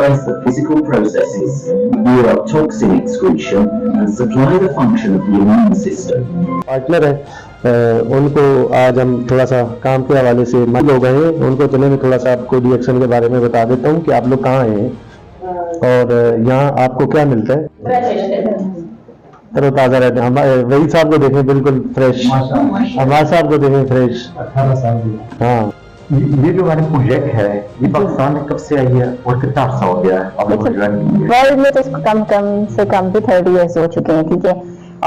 suppress the physical processes, rule out toxin excretion, and supply the function of the immune system. Partner है, उनको आज हम थोड़ा सा काम के हवाले से मत हो गए हैं। उनको चले मैं थोड़ा सा आपको DXN के बारे में बता देता हूँ कि आप लोग कहाँ हैं और यहाँ आपको क्या मिलता है। तरोताज़ा रहते हैं। हमारे वही साहब को देखें बिल्कुल फ्रेश, हमारे साहब को देखें फ्रेश। 18 साल की। हाँ, ये जो हमारे प्रोजेक्ट है ये पाकिस्तान में कब से आई है और कितना अर्सा हो गया है आप लोगों ने? वर्ल्ड में तो इसको कम से कम भी 30 इयर्स हो चुके हैं, ठीक है।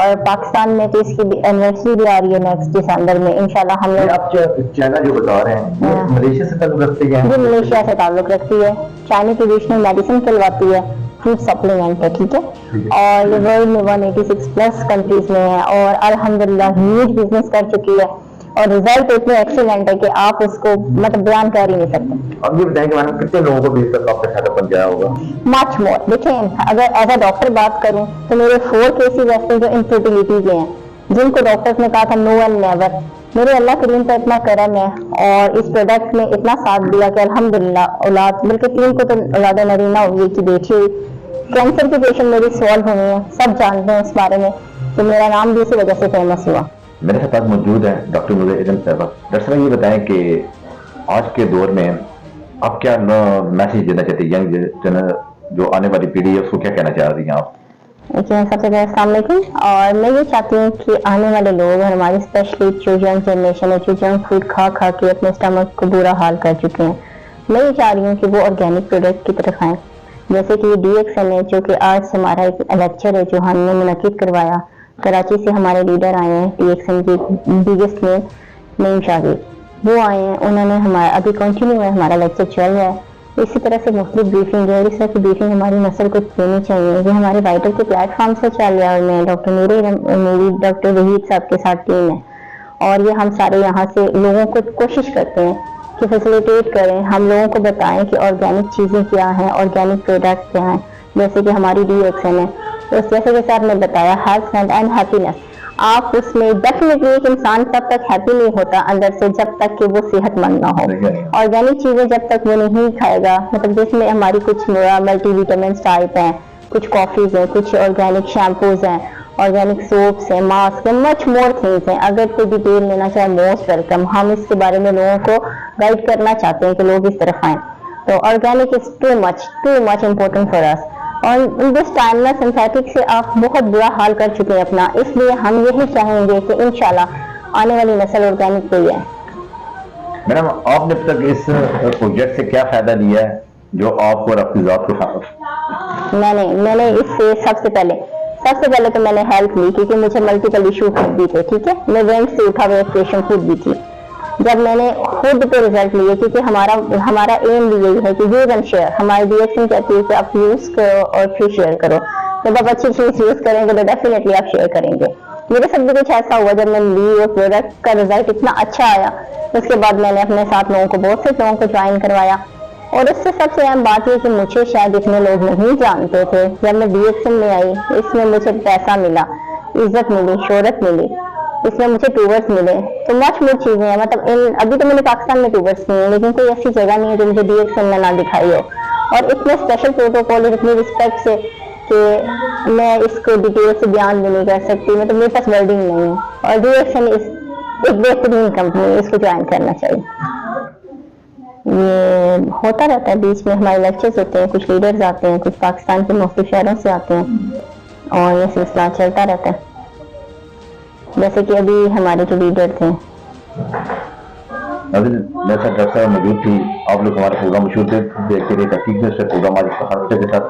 और पाकिस्तान में तो इसकी एनिवर्सरी भी आ रही है नेक्स्ट दिसंबर में इंशाल्लाह। हम लोग आप चाइना जो बता रहे हैं मलेशिया से ताल्लुक रखती है? जी, मलेशिया से ताल्लुक रखती है। चाइना ट्रेडिशनल मेडिसिन कहलवाती है, फ्रूट सप्लीमेंट है, ठीक है। और ये वर्ल्ड में 186 प्लस कंट्रीज में है और अल्हम्दुलिल्लाह ह्यूज बिजनेस कर चुकी है और रिजल्ट इतने एक्सीलेंट है कि आप उसको मतलब बयान कर ही नहीं सकते। अब ये बताएं कि मैडम कितने लोगों को भी तक आपका सेटअप बन गया होगा? Much more. देखें, अगर एज अ डॉक्टर बात करूं तो मेरे 4 केसेस ऐसे जो इनफर्टिलिटी के हैं, जिनको डॉक्टर्स ने कहा था नो एंड नेवर। मेरे अल्लाह करीम का इतना करम है और इस प्रोडक्ट ने इतना साथ दिया कि अल्हम्दुलिल्लाह औलाद, बल्कि 3 को तो औलाद नरीना हुई की बेटी हुई। कैंसर की पेशेंट मेरी सॉल्व हुई है, सब जानते हैं इस बारे में, तो मेरा नाम भी इसी वजह से फेमस हुआ। मेरे साथ आज मौजूद है डॉक्टर मुझे इल्म साहबा। डॉक्टर साहब ये बताएं कि आज के दौर में आप क्या मैसेज देना चाहते हैं यंग जो आने वाली पीढ़ी है उसको क्या कहना चाह रही हैं आप? सबसे पहले अस्सलाम वालेकुम। और मैं ये चाहती हूँ कि आने वाले लोग हमारे स्पेशली जो यंग जनरेशन है जो जंक फूड खा खा के अपने स्टमक को बुरा हाल कर चुके हैं, मैं ये चाह रही हूँ कि वो ऑर्गेनिक प्रोडक्ट की तरफ आएँ। जैसे कि DXN है जो कि आज से हमारा एक लेक्चर है जो हमने मुनक़िद करवाया। कराची से हमारे लीडर आए हैं, DXN के बिगेस्ट नेम नईम शाहिद, वो आए हैं। उन्होंने हमारा अभी कंटिन्यू है, हमारा लेक्चर चल रहा है। इसी तरह से मुख्तलिफ ब्रीफिंग है और इस तरह की ब्रीफिंग हमारी नस्ल को देनी चाहिए। ये हमारे वाइटल के प्लेटफॉर्म से चल रहा है और मैं डॉक्टर मेरी डॉक्टर वहीद साहब के साथ टीम है और ये हम सारे यहाँ से लोगों को कोशिश करते हैं कि फैसिलिटेट करें, हम लोगों को बताएं कि ऑर्गेनिक चीज़ें क्या हैं, ऑर्गेनिक प्रोडक्ट क्या हैं। जैसे कि हमारी DXN है, तो जैसे कि सर ने बताया हेल्थ एंड हैप्पीनेस, आप उसमें डेफिनेटली एक इंसान तब तक हैप्पी नहीं होता अंदर से जब तक कि वो सेहतमंद ना हो। ऑर्गेनिक चीजें जब तक वो नहीं खाएगा, मतलब जिसमें हमारी कुछ मल्टीविटामिन टाइप हैं, कुछ कॉफीज हैं, कुछ ऑर्गेनिक शैम्पूज हैं, ऑर्गेनिक सोप्स हैं, मास्क हैं, मच मोर थिंग्स हैं। अगर कोई डिटेल लेना चाहे मोस्ट वेलकम। हम इसके बारे में लोगों को गाइड करना चाहते हैं कि लोग इस तरफ आए। तो organic is too much important for us. और दिस टाइम ना सिंथेटिक से आप बहुत बुरा हाल कर चुके हैं अपना, इसलिए हम यही चाहेंगे कि इंशाल्लाह आने वाली नस्ल ऑर्गेनिक पे है। मैडम आपने अब तक इस प्रोजेक्ट से क्या फायदा लिया है जो आपको और आपकी ज़ात को? मैंने इससे सबसे पहले तो मैंने हेल्प ली क्योंकि मुझे मल्टीपल इशू खुद भी थे, ठीक है। मैं वेंट से उठा हुआ ऑपरेशन खुद भी थी। जब मैंने खुद पे रिजल्ट लिए, क्योंकि हमारा एम भी यही है कि यूज एंड शेयर। हमारी DXN कहती है कि आप यूज करो और फिर शेयर करो। जब आप अच्छी चीज यूज करेंगे तो डेफिनेटली आप शेयर करेंगे। मेरे साथ भी कुछ ऐसा हुआ, जब मैंने ली और प्रोडक्ट का रिजल्ट इतना अच्छा आया, उसके बाद मैंने अपने साथ लोगों को, बहुत से लोगों को ज्वाइन करवाया। और इससे सबसे अहम बात यह कि मुझे शायद इतने लोग नहीं जानते थे। जब मैं DXN में आई, इसमें मुझे पैसा मिला, इज्जत मिली, शोहरत मिली, इसमें मुझे टूवर्स मिले, तो मच मोर चीजें हैं। मतलब अभी तो मैंने पाकिस्तान में टूवर्स नहीं है, लेकिन कोई ऐसी जगह नहीं है जो मुझे DXN में ना दिखाई हो। और इतने स्पेशल प्रोटोकॉल और इतनी रिस्पेक्ट से कि मैं इसको डिटेल से बयान भी नहीं कर सकती, मतलब मेरे पास वर्डिंग नहीं है। और DXN एक बेहतरीन कंपनी, इसको ज्वाइन करना चाहिए। ये होता रहता है, बीच में हमारे लेक्चर्स होते हैं, कुछ लीडर्स आते हैं, कुछ पाकिस्तान के मुख्तलिफ शहरों से आते हैं और ये सिलसिला चलता रहता है। जैसे कि अभी हमारे जो लीडर थे डॉक्टर साहब मौजूद थी। आप लोग हमारा प्रोग्राम मशहूर थे, देखते रहे। प्रोग्राम आज हर के साथ